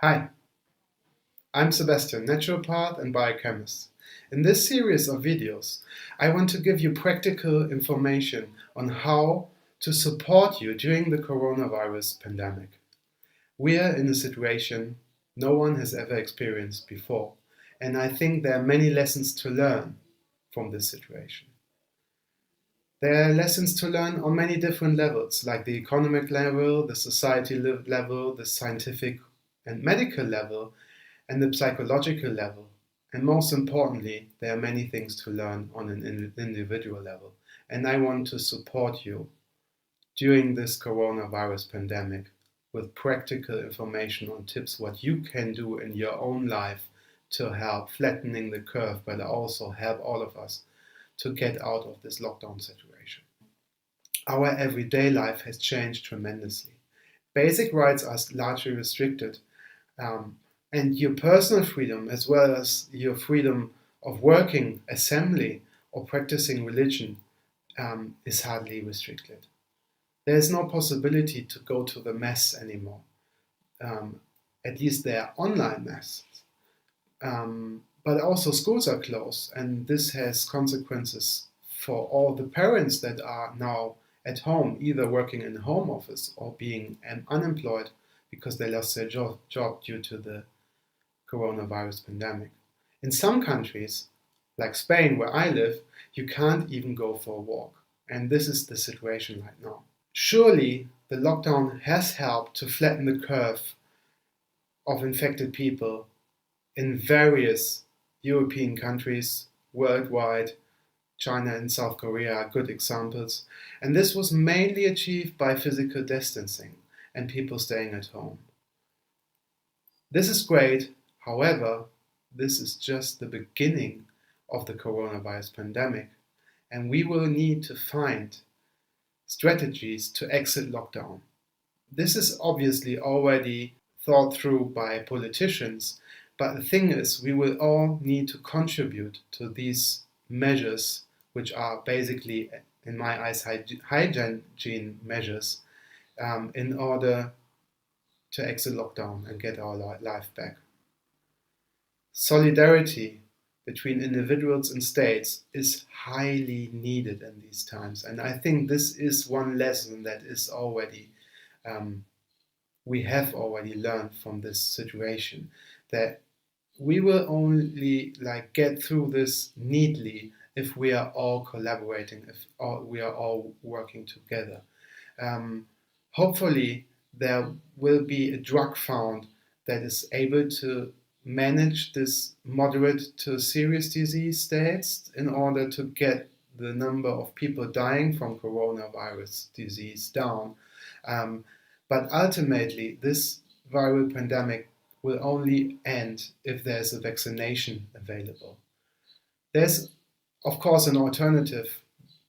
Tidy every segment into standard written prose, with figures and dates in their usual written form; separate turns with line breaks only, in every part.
Hi, I'm Sebastian, naturopath and biochemist. In this series of videos, I want to give you practical information on how to support you during the coronavirus pandemic. We are in a situation no one has ever experienced before, and I think there are many lessons to learn from this situation. There are lessons to learn on many different levels, like the economic level, the society level, the scientific and medical level, and the psychological level. And most importantly, there are many things to learn on an individual level. And I want to support you during this coronavirus pandemic with practical information on tips what you can do in your own life to help flattening the curve, but also help all of us to get out of this lockdown situation. Our everyday life has changed tremendously. Basic rights are largely restricted, and your personal freedom, as well as your freedom of working, assembly, or practicing religion, is hardly restricted. There is no possibility to go to the mass anymore. At least there are online masses. But also schools are closed, and this has consequences for all the parents that are now at home, either working in a home office or being unemployed because they lost their job due to the coronavirus pandemic. In some countries, like Spain, where I live, you can't even go for a walk. And this is the situation right now. Surely, the lockdown has helped to flatten the curve of infected people in various European countries worldwide. China and South Korea are good examples. And this was mainly achieved by physical distancing and people staying at home. This is great. However, this is just the beginning of the coronavirus pandemic, and we will need to find strategies to exit lockdown. This is obviously already thought through by politicians, but the thing is, we will all need to contribute to these measures, which are basically, in my eyes, hygiene measures, in order to exit lockdown and get our life back. Solidarity between individuals and states is highly needed in these times. And I think this is one lesson that is already, we have already learned from this situation, that we will only get through this neatly if we are all collaborating, if we are all working together. Hopefully there will be a drug found that is able to manage this moderate to serious disease states in order to get the number of people dying from coronavirus disease down. But ultimately, this viral pandemic will only end if there's a vaccination available. There's, of course, an alternative.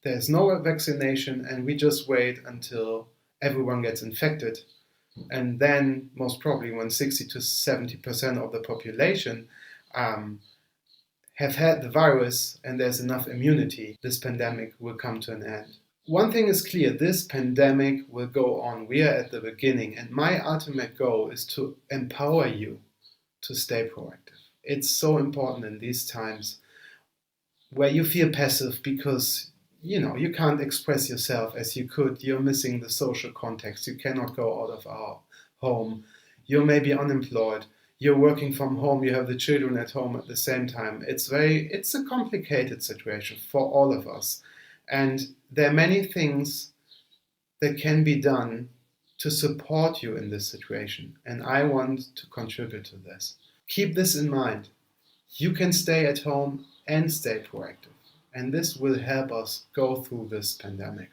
There's no vaccination, and we just wait until everyone gets infected. And then, most probably, when 60 to 70% of the population have had the virus and there's enough immunity, this pandemic will come to an end. One thing is clear, this pandemic will go on. We are at the beginning, and my ultimate goal is to empower you to stay proactive. It's so important in these times where you feel passive because you can't express yourself as you could. You're missing the social context. You cannot go out of our home. You're maybe unemployed. You're working from home. You have the children at home at the same time. It's a complicated situation for all of us. And there are many things that can be done to support you in this situation. And I want to contribute to this. Keep this in mind. You can stay at home and stay proactive. And this will help us go through this pandemic.